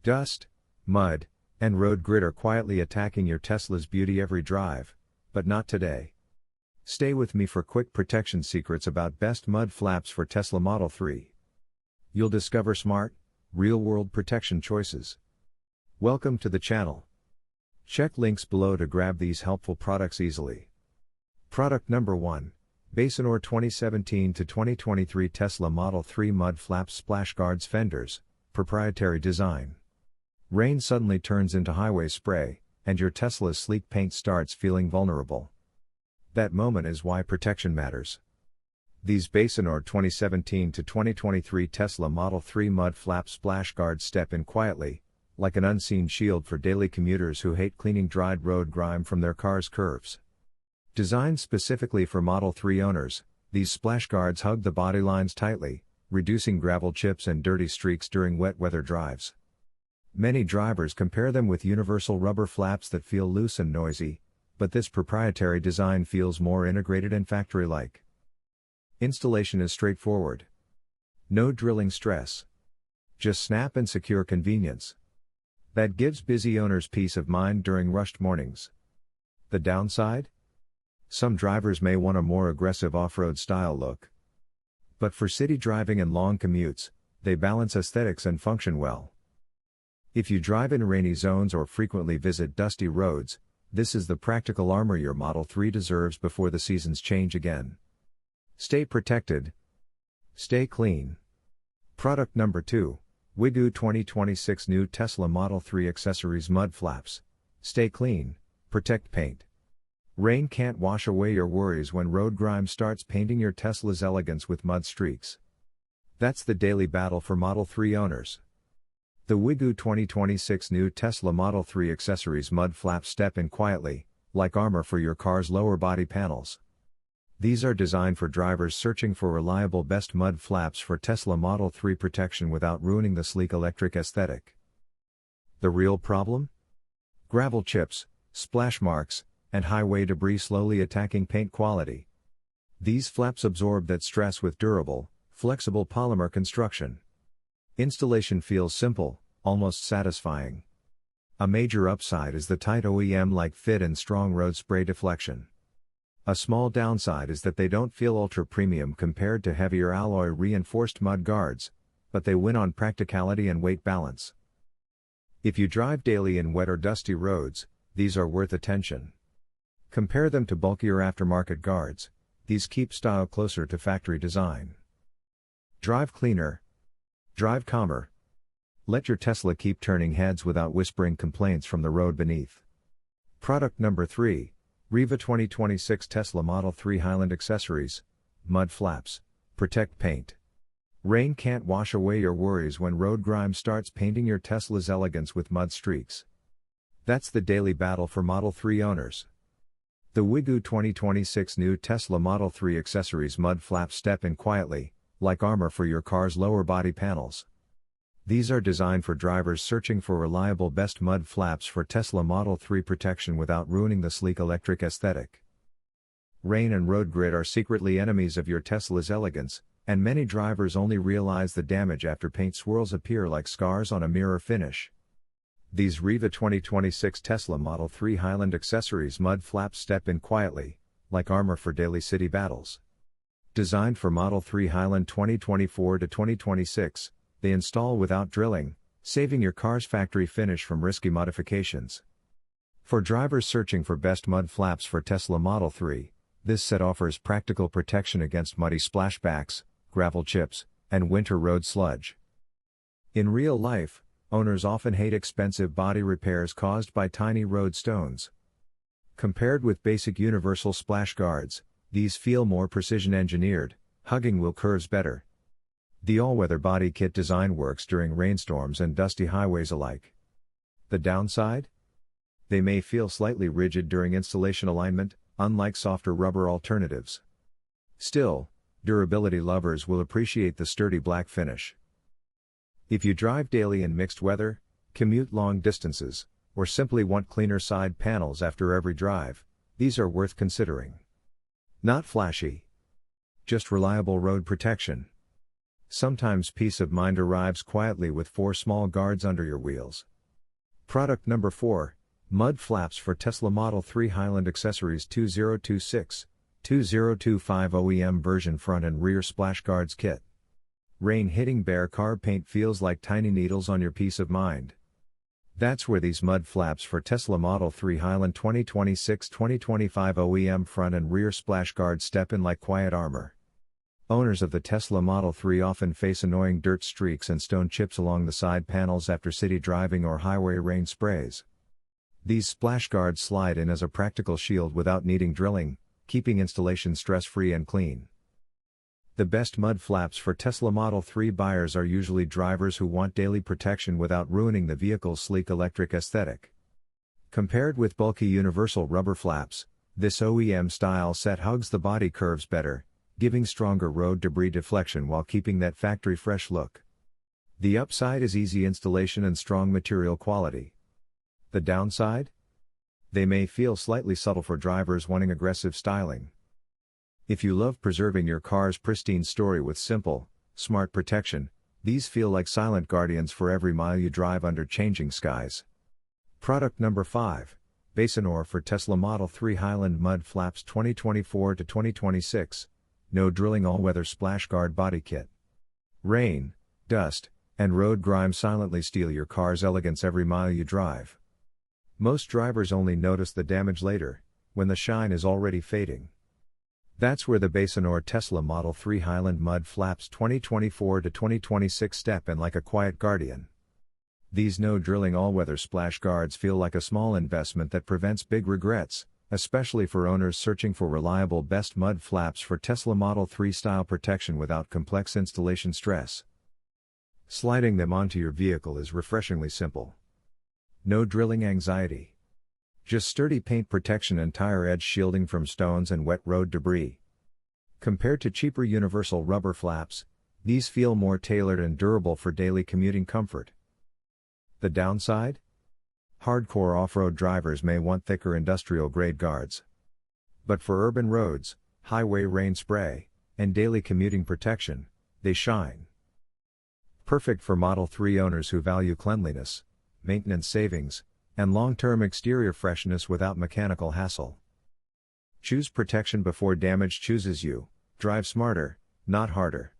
Dust, mud, and road grit are quietly attacking your Tesla's beauty every drive, but not today. Stay with me for quick protection secrets about best mud flaps for Tesla Model 3. You'll discover smart, real-world protection choices. Welcome to the channel. Check links below to grab these helpful products easily. Product number 1. Basinor 2017 to 2023 Tesla Model 3 Mud Flaps Splash Guards Fenders, proprietary design. Rain suddenly turns into highway spray, and your Tesla's sleek paint starts feeling vulnerable. That moment is why protection matters. These Basinor 2017 to 2023 Tesla Model 3 Mud Flap Splash Guards step in quietly, like an unseen shield for daily commuters who hate cleaning dried road grime from their car's curves. Designed specifically for Model 3 owners, these splash guards hug the body lines tightly, reducing gravel chips and dirty streaks during wet weather drives. Many drivers compare them with universal rubber flaps that feel loose and noisy, but this proprietary design feels more integrated and factory-like. Installation is straightforward. No drilling stress. Just snap and secure convenience. That gives busy owners peace of mind during rushed mornings. The downside? Some drivers may want a more aggressive off-road style look. But for city driving and long commutes, they balance aesthetics and function well. If you drive in rainy zones or frequently visit dusty roads, this is the practical armor your Model 3 deserves before the seasons change again. Stay protected. Stay clean. Product number 2. Wigoo 2026 New Tesla Model 3 Accessories Mud Flaps. Stay clean, protect paint. Rain can't wash away your worries when road grime starts painting your Tesla's elegance with mud streaks. That's the daily battle for Model 3 owners. The Wigoo 2026 New Tesla Model 3 Accessories Mud Flaps step in quietly, like armor for your car's lower body panels. These are designed for drivers searching for reliable best mud flaps for Tesla Model 3 protection without ruining the sleek electric aesthetic. The real problem? Gravel chips, splash marks, and highway debris slowly attacking paint quality. These flaps absorb that stress with durable, flexible polymer construction. Installation feels simple, almost satisfying. A major upside is the tight OEM-like fit and strong road spray deflection. A small downside is that they don't feel ultra-premium compared to heavier alloy reinforced mud guards, but they win on practicality and weight balance. If you drive daily in wet or dusty roads, these are worth attention. Compare them to bulkier aftermarket guards. These keep style closer to factory design. Drive cleaner. Drive calmer. Let your Tesla keep turning heads without whispering complaints from the road beneath. Product number 3. Riva 2026 Tesla Model 3 Highland Accessories. Mud Flaps. Protect paint. Rain can't wash away your worries when road grime starts painting your Tesla's elegance with mud streaks. That's the daily battle for Model 3 owners. The Wigoo 2026 New Tesla Model 3 Accessories Mud Flaps step in quietly, like armor for your car's lower body panels. These are designed for drivers searching for reliable best mud flaps for Tesla Model 3 protection without ruining the sleek electric aesthetic. Rain and road grit are secretly enemies of your Tesla's elegance, and many drivers only realize the damage after paint swirls appear like scars on a mirror finish. These Riva 2026 Tesla Model 3 Highland Accessories Mud Flaps step in quietly, like armor for daily city battles. Designed for Model 3 Highland 2024 to 2026, they install without drilling, saving your car's factory finish from risky modifications. For drivers searching for best mud flaps for Tesla Model 3, this set offers practical protection against muddy splashbacks, gravel chips, and winter road sludge. In real life, owners often hate expensive body repairs caused by tiny road stones. Compared with basic universal splash guards, these feel more precision-engineered, hugging wheel curves better. The all-weather body kit design works during rainstorms and dusty highways alike. The downside? They may feel slightly rigid during installation alignment, unlike softer rubber alternatives. Still, durability lovers will appreciate the sturdy black finish. If you drive daily in mixed weather, commute long distances, or simply want cleaner side panels after every drive, these are worth considering. Not flashy. Just reliable road protection. Sometimes peace of mind arrives quietly with 4 small guards under your wheels. Product number 4, Mud Flaps for Tesla Model 3 Highland Accessories 2026-2025 OEM version front and rear splash guards kit. Rain-hitting bare car paint feels like tiny needles on your peace of mind. That's where these mud flaps for Tesla Model 3 Highland 2026-2025 OEM front and rear splash guards step in like quiet armor. Owners of the Tesla Model 3 often face annoying dirt streaks and stone chips along the side panels after city driving or highway rain sprays. These splash guards slide in as a practical shield without needing drilling, keeping installation stress-free and clean. The best mud flaps for Tesla Model 3 buyers are usually drivers who want daily protection without ruining the vehicle's sleek electric aesthetic. Compared with bulky universal rubber flaps, this OEM-style set hugs the body curves better, giving stronger road debris deflection while keeping that factory-fresh look. The upside is easy installation and strong material quality. The downside? They may feel slightly subtle for drivers wanting aggressive styling. If you love preserving your car's pristine story with simple, smart protection, these feel like silent guardians for every mile you drive under changing skies. Product number 5, Basinor for Tesla Model 3 Highland Mud Flaps 2024-2026, No Drilling All-Weather Splash Guard Body Kit. Rain, dust, and road grime silently steal your car's elegance every mile you drive. Most drivers only notice the damage later, when the shine is already fading. That's where the Basinor Tesla Model 3 Highland Mud Flaps 2024-2026 step in like a quiet guardian. These no-drilling all-weather splash guards feel like a small investment that prevents big regrets, especially for owners searching for reliable best mud flaps for Tesla Model 3 style protection without complex installation stress. Sliding them onto your vehicle is refreshingly simple. No drilling anxiety. Just sturdy paint protection and tire edge shielding from stones and wet road debris. Compared to cheaper universal rubber flaps, these feel more tailored and durable for daily commuting comfort. The downside? Hardcore off-road drivers may want thicker industrial-grade guards. But for urban roads, highway rain spray, and daily commuting protection, they shine. Perfect for Model 3 owners who value cleanliness, maintenance savings, and long-term exterior freshness without mechanical hassle. Choose protection before damage chooses you. Drive smarter, not harder.